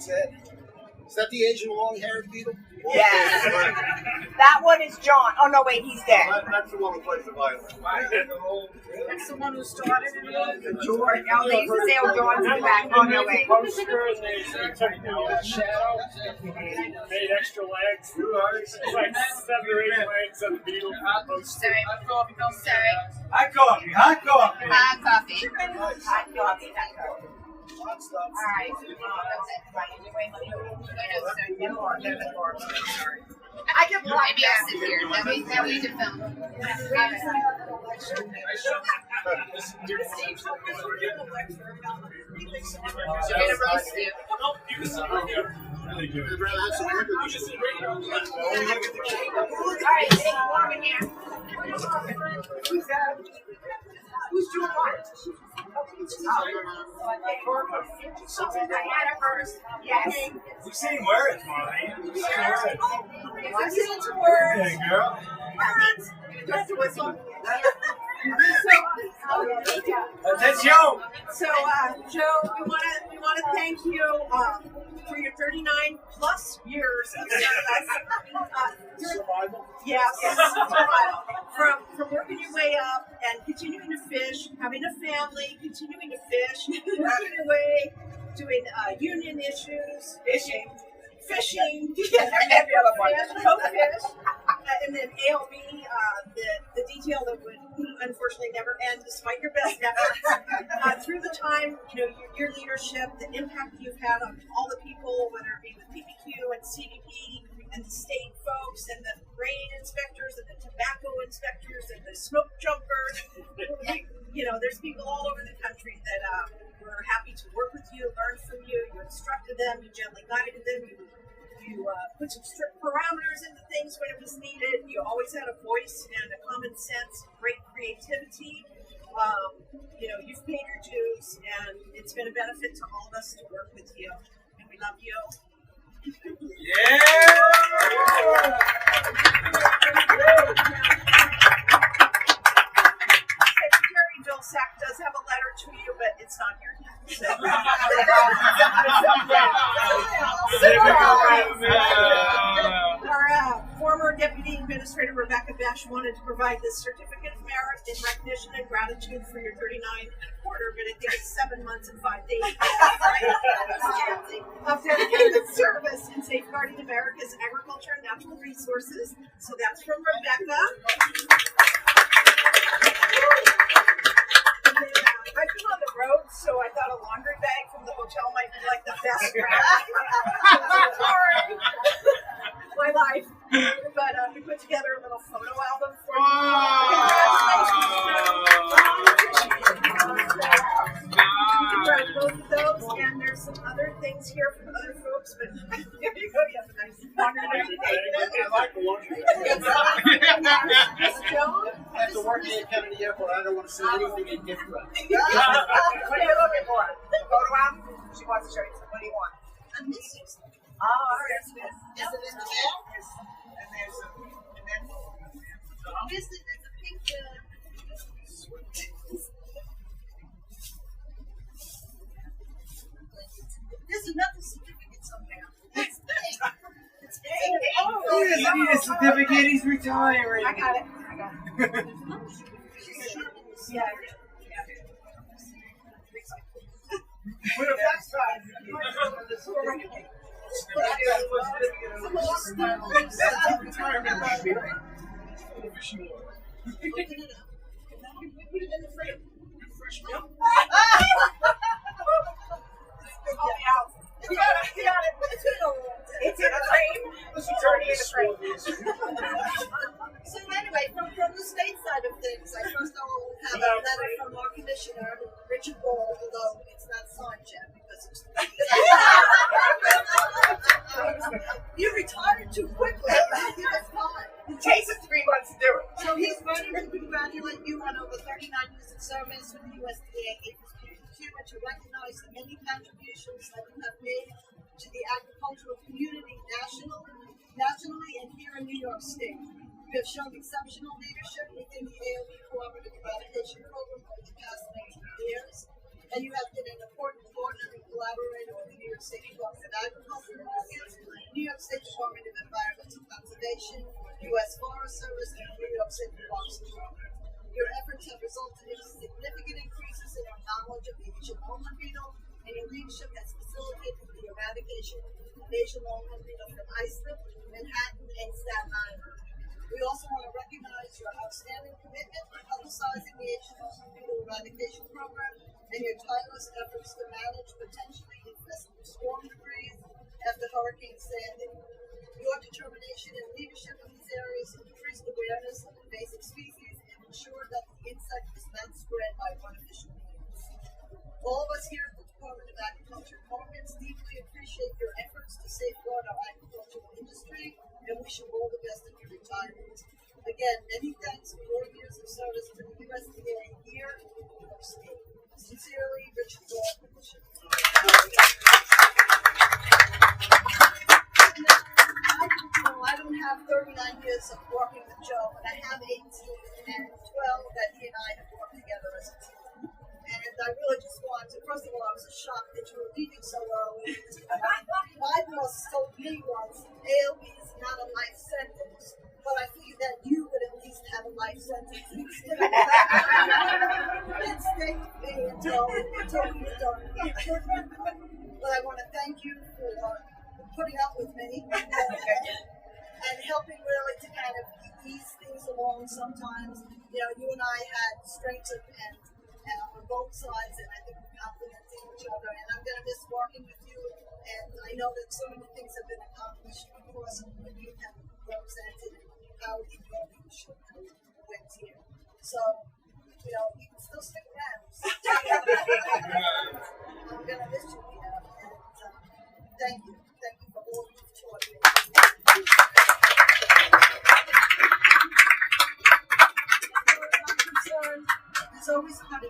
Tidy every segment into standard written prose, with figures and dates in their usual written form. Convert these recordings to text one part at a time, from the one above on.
That's it. Is that the Asian long-haired beetle? Yes. That one is John. Oh, no, wait, he's dead. That's the one who plays the violin. That's the one who started it. George. Oh, they used to say, oh, John's in the back. Oh, no, wait. Poster, and they took the shadow, made extra legs. It's like 7 or 8 legs on the beetle. Sorry. Hot coffee, hot coffee. Hot coffee. Hot coffee. All right. I can block. Maybe I'll sit here. That way you can film. You're gonna roast you. All right, take warm in here. Who's doing what? I had it first. Yes. We've seen words, Marlene. We've seen words. Listen to words. Hey, girl. Just whistle. Attention. So, Joe, we want to thank you for your 39 plus years of service. Survival? Yes, survival. From working your way up and continuing to fish, having a family, continuing to fish, working your way, doing union issues, fishing, every other one, co-fish, and then ALB, the detail that would unfortunately never end despite your best efforts. Through the time, your leadership, the impact you've had on all the people, whether it be with PPQ and CDP and the state folks and the grain inspectors and the tobacco inspectors and the smoke jumpers. There's people all over the country that were happy to work with you, learn from you. You instructed them, you gently guided them, you put some strict parameters into things when it was needed. You always had a voice and a common sense, great creativity. You've paid your dues, and it's been a benefit to all of us to work with you. And we love you. Yeah! Secretary Dulsack does have a letter to you, but it's not here yet. Our former Deputy Administrator Rebecca Besh wanted to provide this certificate of merit in recognition and gratitude for your 39 and a quarter, but I think it's 7 months and 5 days of dedicated service in safeguarding America's agriculture and natural resources. So that's from Rebecca. I've been on the road, so I thought a laundry bag from the hotel might be like the best Sorry. My life. But we put together a little photo album for you. Congratulations. Both of those, and there's some other things here from other folks, but here you go. You have a nice laundry bag. I like the laundry bag. Miss Joan? After working at Kennedy Airport, I don't want to see anything in gift wrap. What are you looking for? A photo album? She wants to show you. What do you want? Oh, all right. Is it in the mail? And there's a There's a pink. There's another certificate somewhere. It's big. Oh, he doesn't need a certificate. He's retiring. I got it. Yeah. Put a backside. Retirement back here. Put it in the frame. Fresh milk. You got it. It's in a frame. It's already in a frame. So anyway, from the state side of things, I first of all have a letter from our commissioner, Richard Ball, although it's not signed yet because it's you retired too quickly. That's fine. It takes us 3 months to do it. So he's ready to congratulate you on over 39 years of service with the USDA and to recognize the many contributions that you have made to the agricultural community nationally and here in New York State. You have shown exceptional leadership within the AOB Cooperative Eradication Program over the past 19 years, and you have been an important partner in collaborating with the New York State Department of Agriculture, New York State Department of Environmental Conservation, U.S. Forest Service, and New York State Parks and Rec. Your efforts have resulted in significant increases in our knowledge of the Asian longman beetle, and your leadership has facilitated the eradication of Asian longman beetle from Islip, Manhattan, and Staten Island. We also want to recognize your outstanding commitment to publicizing the Asian longman beetle eradication program and your tireless efforts to manage potentially infested storm debris after Hurricane Sandy. Your determination and leadership in these areas increased awareness of invasive species and ensured that the insect is not spread by artificial means. All of us here at the Department of Agriculture and Markets deeply appreciate your efforts to safeguard our agricultural industry and wish you all the best in your retirement. Again, many thanks for your years of service to the USDA here in New York State. Sincerely, Richard Ball, Commissioner. I don't have 39 years of working with Joe, but I have 18 and 12 that he and I have worked together as a team. And I really just want to, first of all, I was shocked that you were leaving so early. My boss told me once, ALB is not a life sentence, but I figured that you would at least have a life sentence. And stay with me until you're done. But I want to thank you for putting up with me and helping really to kind of ease things along sometimes. You know, you and I had strengths and on both sides, and I think we're complementing each other. And I'm going to miss working with you. And I know that so many things have been accomplished because of what you have represented and how your leadership went here. So, you know, you can still stick around. I'm going to miss you here. And thank you. Thank you for all you've taught me. There's always honey.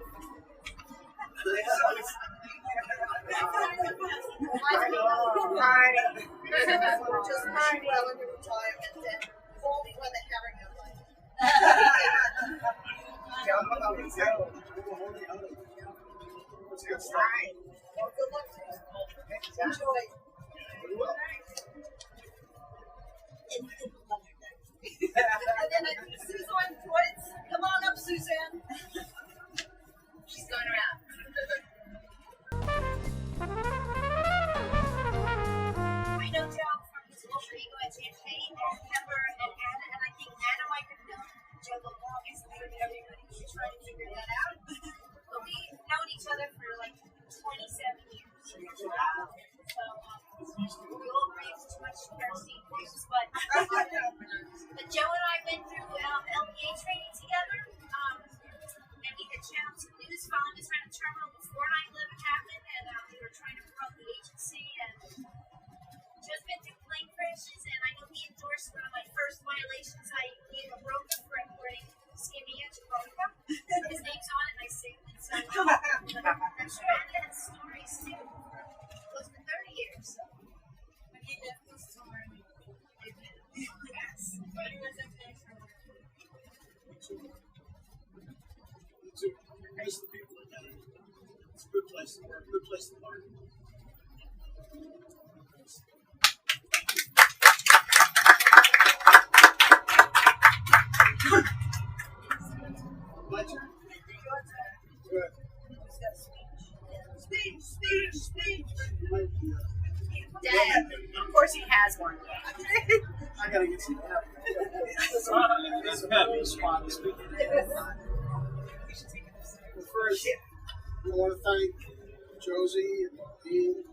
Just wish you well in your retirement and call me when the herring are like. Well, good luck to you. Enjoy. And then I think Suzanne Dwight. Come on up, Suzanne. She's going around. I know Joe from his local Eagle at Champagne, and Pepper and Anna, and I think Anna might have known Joe the longest. I don't know everybody should try to figure that out. But we've known each other for like 27 years. So we all breathe too much kerosene fumes, but Joe and I went through LPA training together, and we had channeled some news following us around the terminal before 9/11 happened, and we were trying to promote the agency, and just been through plane crashes, and I know he endorsed one of my first violations. I gave a broker for importing skimmia to Jaconica. His name's on it, and I saved it, so I'm sure Anna has stories too for close to 30 years, so. When he left the store, yes. But it was okay for her. Nice people again. It's a good place to work, good place to learn. My turn? Good. Speech. Dad. Of course he has one. I gotta get some help. That's about me spot speaking. First, I want to thank Josie and Marlene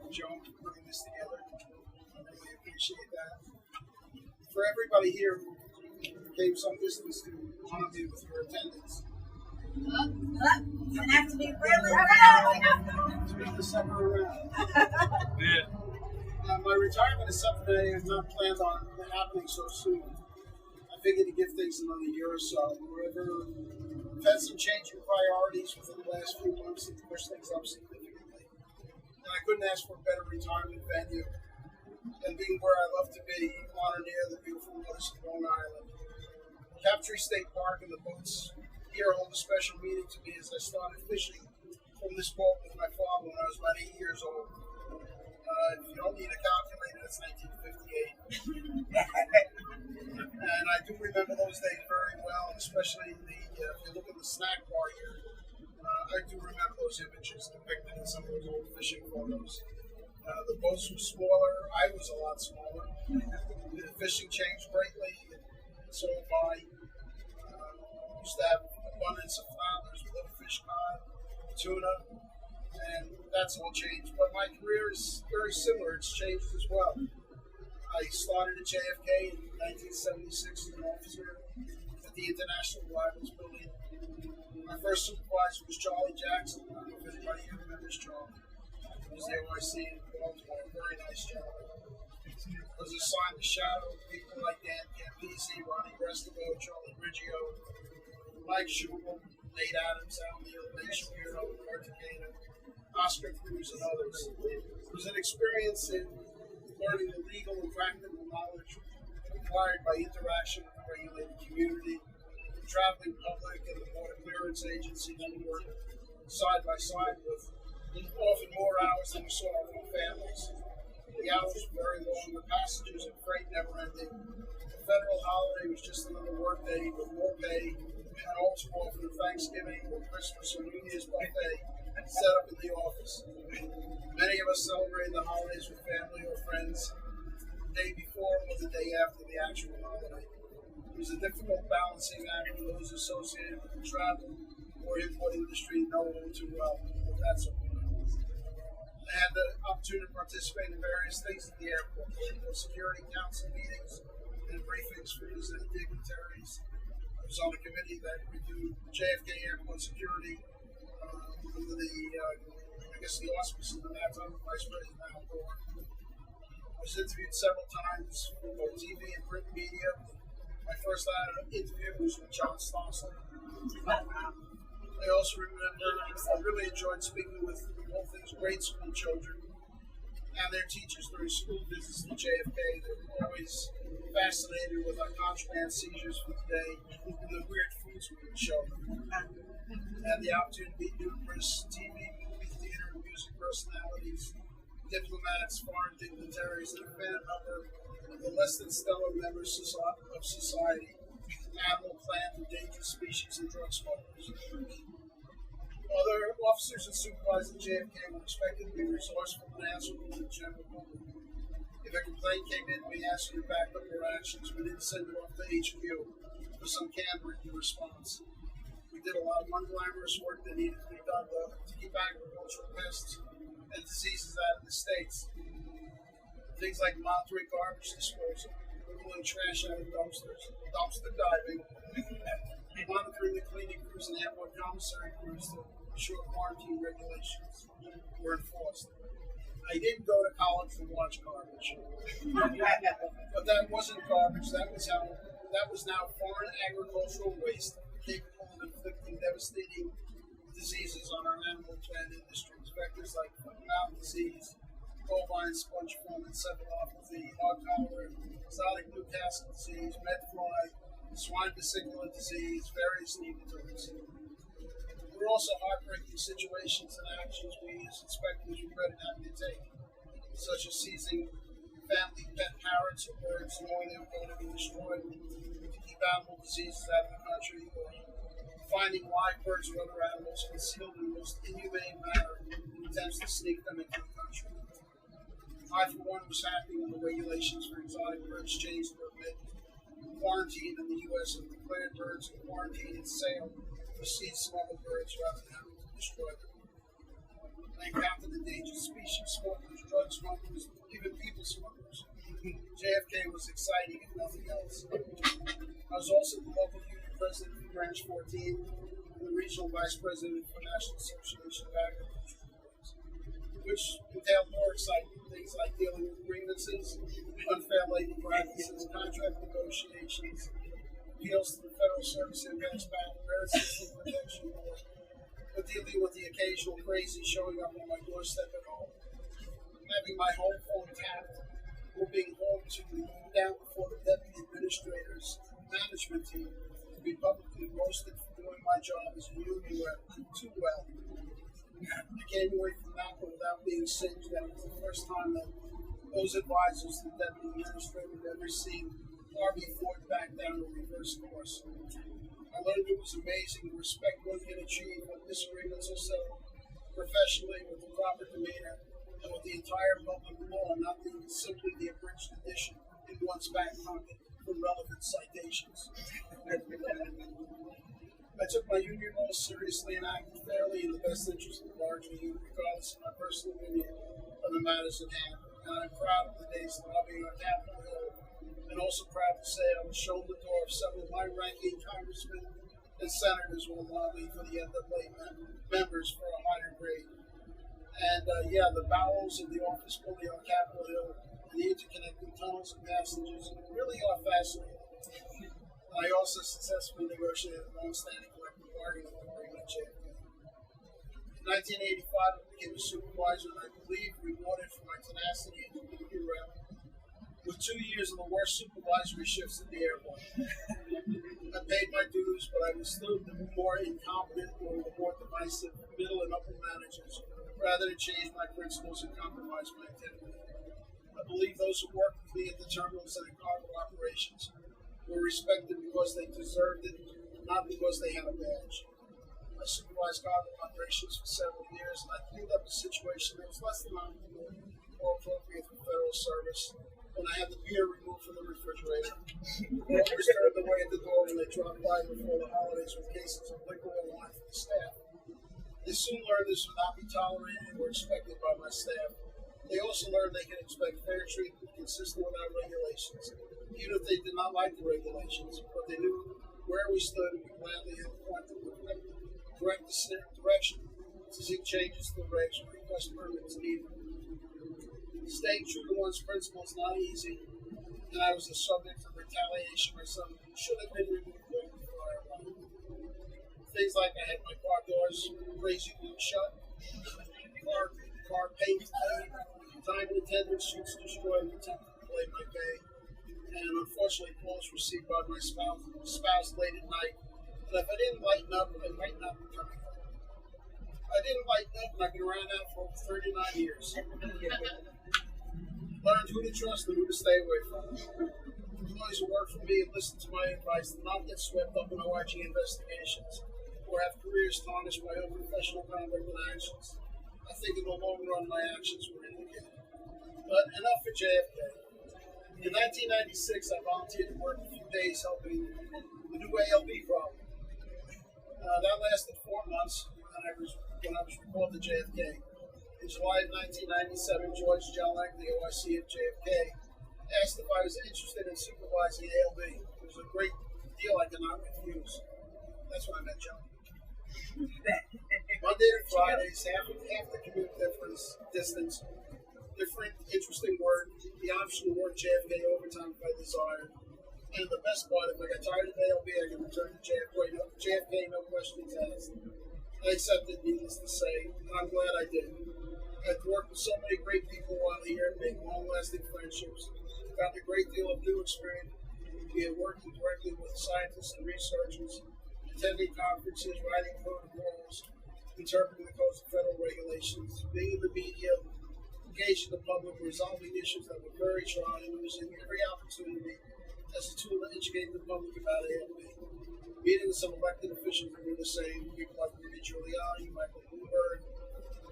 and Joan for putting this together. I really appreciate that. For everybody here who came some distance to honor me with your attendance. It has to be really It's been the second round. My retirement is something that I have not planned on happening so soon. I figured to give things another year or so. We've had some change in priorities within the last few months to push things up significantly. And I couldn't ask for a better retirement venue than being where I love to be, on or near the beautiful waters of Long Island. Captree State Park and the boats here hold a special meaning to me as I started fishing from this quote with my father when I was about 8 years old. If you don't need a calculator, it's 1958. And I do remember those days very well, especially if you look at the snack bar here. I do remember those images depicted in some of those old fishing photos. The boats were smaller. I was a lot smaller. The fishing changed greatly. So have I. Used to have abundance of flounders, little fish cod, tuna, and that's all changed. But my career is very similar. It's changed as well. I started at JFK in 1976 as an officer at the International Rivals Building. My first supervisor was Charlie Jackson. I don't know if anybody here remembers Charlie. He was the OIC in Baltimore, a very nice gentleman. I was assigned to shadow people like Dan Campisi, Ronnie Restivo, Charlie Riggio, Mike Schubel, Nate Adams, Al Neal, Nate Shapiro, Art Takeda, Oscar Cruz, and others. It was an experience in learning the legal and practical knowledge acquired by interaction with the regulated community, the traveling public, and the border clearance agency that we worked side by side with, often more hours than we saw our own families. The hours were very long, the passengers and freight never ending. The federal holiday was just another work day with more pay, and all too often Thanksgiving or Christmas or New Year's buffet set up in the office. Many of us celebrated the holidays with family or friends the day before or the day after the actual holiday. It was a difficult balancing act for those associated with the travel or import industry know all too well, but that's okay. I had the opportunity to participate in various things at the airport, security council meetings and briefings for visiting dignitaries. I was on a committee that reviewed JFK airport security under the, the auspices of that time, Vice President Al Gore. I was interviewed several times for both TV and print media. My first interview was with John Stossel. I also remember I really enjoyed speaking with all things grade school children and their teachers during school visits to JFK. They were always fascinated with our contraband seizures for the day and the weird foods we would show them. I had the opportunity to meet numerous TV, movie, theater, and music personalities, diplomats, foreign dignitaries, and a fan number of the less than stellar members of society, animal, plant, endangered species, and drug smokers. Other officers and supervisors at JFK were expected to be resourceful and answerable to the general public. If a complaint came in, we asked you to back up your actions. We didn't send it off to HQ for some candor in response. We did a lot of unglamorous work that needed to be done to keep agricultural pests and diseases out of the states. Things like monitoring garbage disposal, pulling trash out of dumpsters, dumpster diving, monitoring the cleaning crews and airport commissary crews to ensure quarantine regulations were enforced. I didn't go to college to watch garbage, but that wasn't garbage. That was now foreign agricultural waste capable of inflicting devastating diseases on our animal plant industries. Vectors like foot-and-mouth disease, bovine spongiform encephalopathy, hog cholera, exotic Newcastle disease, medfly, swine vesicular disease, various nematodes. There were also heartbreaking situations and actions we as inspectors regretted having to take, such as seizing family pet parrots or birds knowing they were going to be destroyed to keep animal diseases out of the country, or finding live birds or other animals concealed in the most inhumane manner in attempts to sneak them into the country. I, for one, was happy when the regulations for exotic birds changed to permit quarantine in the U.S. and declared birds in quarantine and sale to seize smuggled birds rather than having to destroy them. I encountered endangered species smugglers, drug smugglers, even people smugglers. JFK was exciting, if nothing else. I was also the local union president for Branch 14 and the regional vice president for National Association of Agriculture, which entailed more exciting things like dealing with grievances, unfair labor practices, contract negotiations, appeals to the Federal Service Advanced Merit System Protection Board, but dealing with the occasional crazy showing up on my doorstep at home, having my home phone tapped, or being home to down before the deputy administrator's management team to be publicly roasted for doing my job as a union rep too well. came away from NAPA without being singed. That was the first time that those advisors, the deputy administrator, had ever seen Harvey Ford back down to reverse course. I learned it was amazing. The respect one can achieve when disagreements are settled professionally with the proper demeanor and with the entire public law, not simply the abridged edition in one's back pocket for relevant citations. I took my union role seriously and acted fairly in the best interest of the larger union, regardless of my personal opinion of the matters at hand. And I'm proud of the days lobbying on Capitol Hill, and also proud to say I was shown the door of several high-ranking congressmen and senators who will lobby for the NAA members for a higher grade. And the bowels of the office building on Capitol Hill and the interconnecting tunnels and passages really are fascinating. I also successfully negotiated a long-standing collective bargaining agreement at JFK. In 1985, I became a supervisor, and I believe rewarded for my tenacity and community rep with 2 years of the worst supervisory shifts in the airport. I paid my dues, but I was still more incompetent or the more divisive middle and upper managers, rather than change my principles and compromise my integrity. I believe those who worked with me at the terminals and in cargo operations were respected because they deserved it, not because they had a badge. I supervised cargo operations for several years, and I cleaned up a situation that was less than optimal or appropriate for federal service when I had the beer removed from the refrigerator. Workers turned away at the door when they dropped by before the holidays with cases of liquor or wine for the staff. They soon learned this would not be tolerated or expected by my staff. They also learned they can expect fair treatment consistent with our regulations, even if they did not like the regulations, but they knew where we stood and we gladly had pointed the correct direction to seek changes to the regs or request permits needed. Staying true to one's principles is not easy, and I was the subject of retaliation where some should have been removed long before I arrived. Things like I had my car doors crazy glued shut, car paint time and attendance sheets destroyed, attempted to play my pay, and unfortunately calls received by my spouse late at night. And if I didn't lighten up, I might not be coming home. I didn't lighten up, and I've been around that for over 39 years. Learned who to trust and who to stay away from. Employees who work for me and listen to my advice do not get swept up in OIG investigations or have careers tarnished by unprofessional conduct and actions. I think in the long run my actions were indicated. But enough for JFK. In 1996, I volunteered to work a few days helping the new ALB problem. That lasted 4 months, and when I was recalled to JFK. In July of 1997, George Jellick, the OIC at JFK, asked if I was interested in supervising ALB. It was a great deal I could not refuse. That's when I met Joe. Monday to Fridays, half the commute distance, different, interesting work, the option to work JFK overtime if I desired. And the best part, if I got tired of ALB, I could return to JFK, no questions asked. I accepted, needless to say, and I'm glad I did. I've worked with so many great people while here, made long-lasting friendships, found a great deal of new experience, via working directly with scientists and researchers, attending conferences, writing protocols, interpreting the codes of federal regulations, being in the media, engaging the public, resolving issues that were very trying, and using every opportunity as a tool to educate the public about ALB. Meeting with some elected officials who do the same, people like Rudy Giuliani, Michael Bloomberg,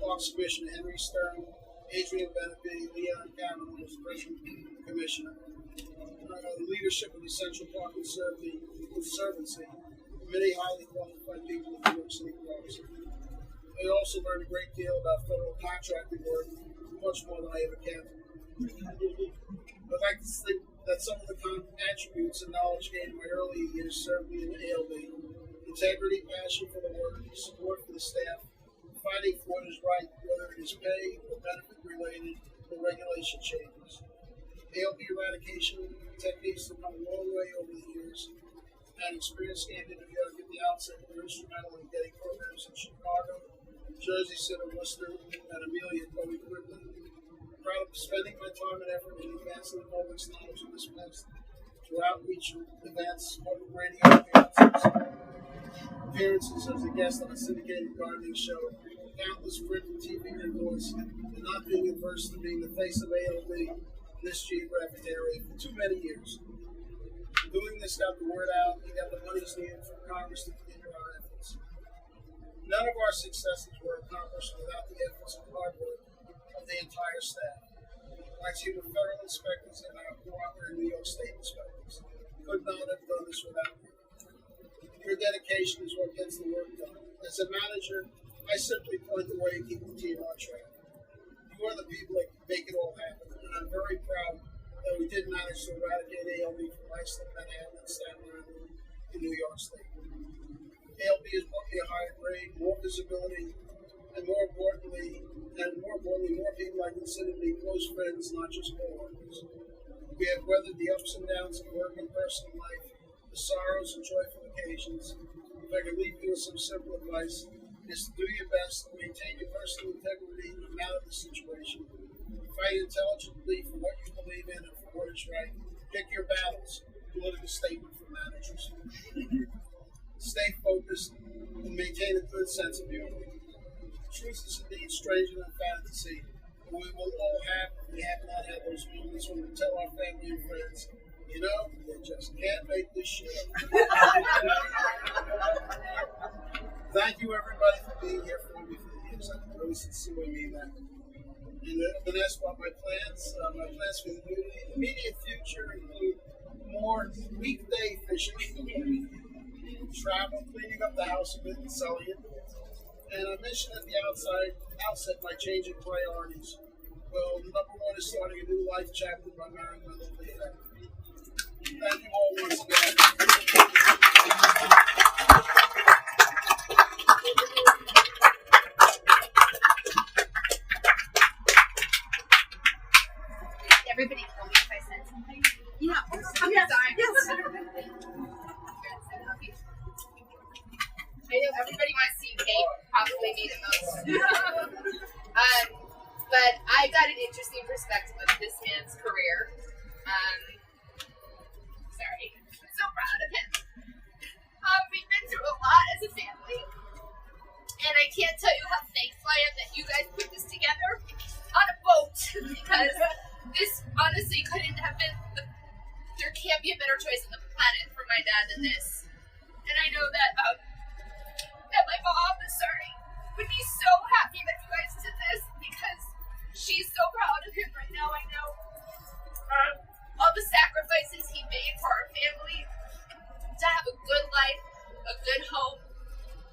Parks Commissioner Henry Stern, Adrian Benefitti, Leon Kavanaugh was the President Commissioner. The leadership of the Central Park Conservancy, many highly qualified people in New York City Parks. I also learned a great deal about federal contracting work, much more than I ever can. I'd like to think that some of the attributes and knowledge gained in my early years served me in ALB. Integrity, passion for the work, support for the staff, fighting for what is right, whether it is pay or benefit related or regulation changes. ALB eradication techniques have come a long way over the years, and experience gained in New York at the outset were instrumental in getting programs in Chicago, Jersey City, Worcester, and Amelia going quickly. I'm proud of spending my time and effort in advancing the public's knowledge of this past through outreach events, public radio appearances as a guest on a syndicated gardening show, countless print and TV reports and not being adverse to being the face of ALD in this geographic area for too many years. Doing this got the word out and got the monies needed from Congress to continue our efforts. None of our successes were accomplished without the efforts and hard work of the entire staff. My team of federal inspectors and our cooperating New York State inspectors could not have done this without you. Your dedication is what gets the work done. As a manager, I simply point the way and keep the team on track. You are the people that make it all happen, and I'm very proud that we did manage to eradicate ALB from Iceland, Manhattan, and Staten Island in New York State. ALB has brought me a higher grade, more visibility, and more importantly, more people I consider to be close friends, not just co-workers. We have weathered the ups and downs of work and personal life, the sorrows and joyful occasions. If I could leave you with some simple advice, is to do your best, maintain your personal integrity no matter the situation. Fight intelligently for what you believe in and for what is right. Pick your battles. Political statement for managers. Stay focused and maintain a good sense of humor. Truth is indeed stranger than fantasy, and we will all have, if we have not had those moments when we tell our family and friends, you know, they just can't make this shit up. Thank you, everybody, for being here for me for the years. I really sincerely mean that. And I've been asked about my plans. My plans for the immediate future include more weekday fishing, travel, cleaning up the house a bit and selling it. And I mentioned at the outset my change in priorities. Well, number one is starting a new life chapter by marrying my lovely family. Thank you all once again. Everybody kill me if I said something. Yeah. I'm sorry. Yes. I know everybody wants to see Kate probably me the most. But I got an interesting perspective of this man's career. Sorry. I'm so proud of him. We've been through a lot as a family. And I can't tell you how thankful I am that you guys put this together on a boat. Because this honestly couldn't have been, there can't be a better choice on the planet for my dad than this. And I know that, that my mom, would be so happy that you guys did this because she's so proud of him right now. I know all the sacrifices he made for our family to have a good life, a good home,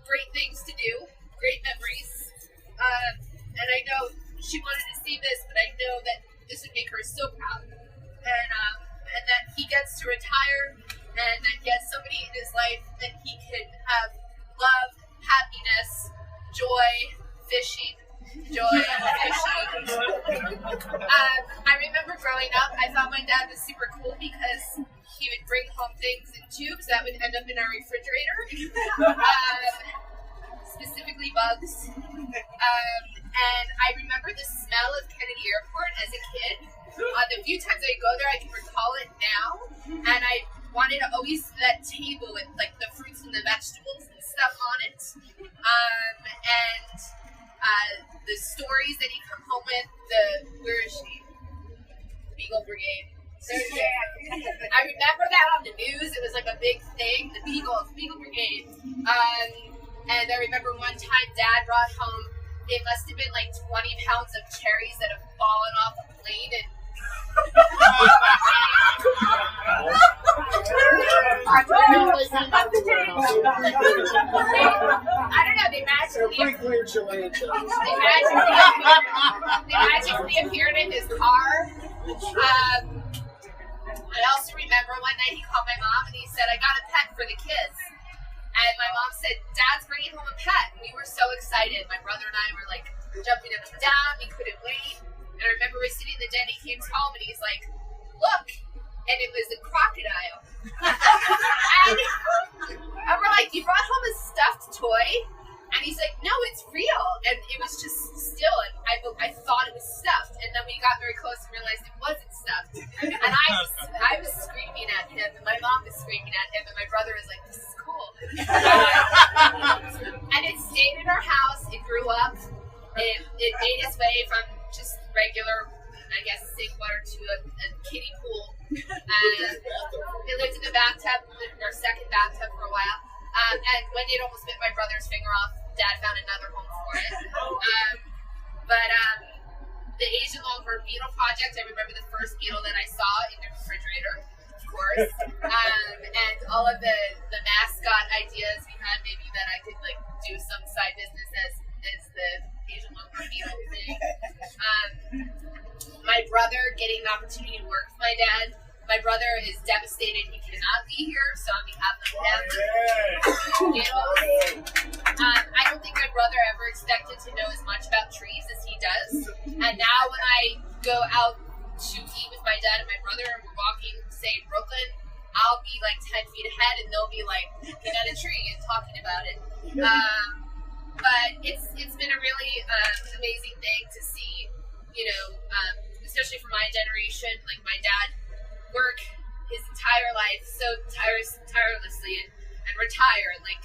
great things to do, great memories. And I know she wanted to see this, but I know that this would make her so proud. And that he gets to retire and that he has somebody in his life that he can have love, happiness, joy, fishing. I remember growing up, I thought my dad was super cool because he would bring home things in tubes that would end up in our refrigerator, specifically bugs. And I remember the smell of Kennedy Airport as a kid. The few times I go there, I can recall it now. And I wanted to always see that table with like the fruits and the vegetables and stuff on it. The stories that he'd come home with, where is she? Beagle Brigade. I remember that on the news. It was like a big thing, the Beagle Brigade. And I remember one time Dad brought home, it must have been like 20 pounds of cherries that have fallen off a plane and I don't know, they magically appeared in his car. I also remember one night he called my mom and he said, I got a pet for the kids. And my mom said, Dad's bringing home a pet. And we were so excited. My brother and I were like jumping up and down. We couldn't wait. And I remember we're sitting in the den. He came home and he's like, look. And it was a crocodile. and we're like, you brought home a stuffed toy? And he's like, no, it's real. And it was just still. And I thought it was stuffed. And then we got very close and realized it wasn't stuffed. And I was screaming at him. And my mom was screaming at him. And my brother was like, this is cool. And it stayed in our house. It grew up. it made its way from just regular, I guess, sink water to a kiddie pool. It lived in the bathtub, our second bathtub for a while. And when it almost bit my brother's finger off, Dad found another home for it. The Asian Longhorn Beetle Project, I remember the first beetle that I saw in the refrigerator, of course. And all of the mascot ideas we had, maybe that I could like do some side business as the Asian Longhorn Beetle thing. My brother getting an opportunity to work with my dad. My brother is devastated he cannot be here, so on behalf of him, I don't think my brother ever expected to know as much about trees as he does. And now when I go out to eat with my dad and my brother and we're walking, say, in Brooklyn, I'll be like 10 feet ahead and they'll be like looking at a tree and talking about it. But it's been a really amazing thing to see, especially for my generation, like my dad work his entire life so tirelessly and retire. Like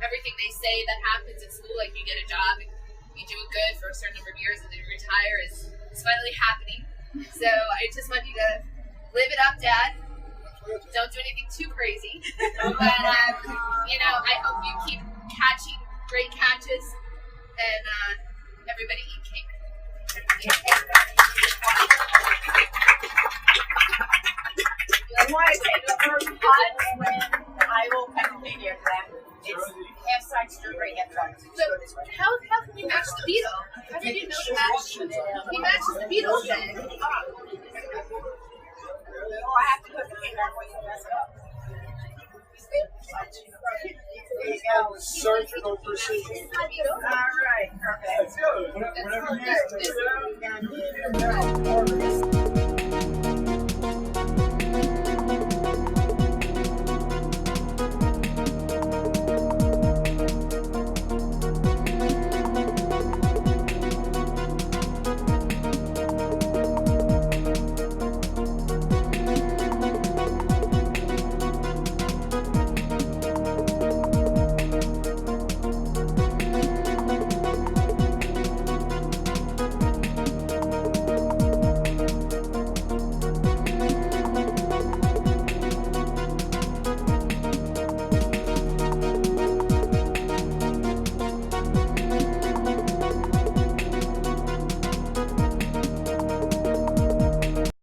everything they say that happens in school, like you get a job and you do it good for a certain number of years and then you retire, is finally happening. So I just want you to live it up, Dad. Don't do anything too crazy. But I hope you keep catching great catches and everybody eat cake. I want to say the first pod when I will continue that. It's half side strawberry, half side. So how can you match the beetle? How did you know to match? He matches the beetle thing. Oh, I have to put the cake on before you mess it up. Surgical precision. All right, perfect. Let's go. Whatever you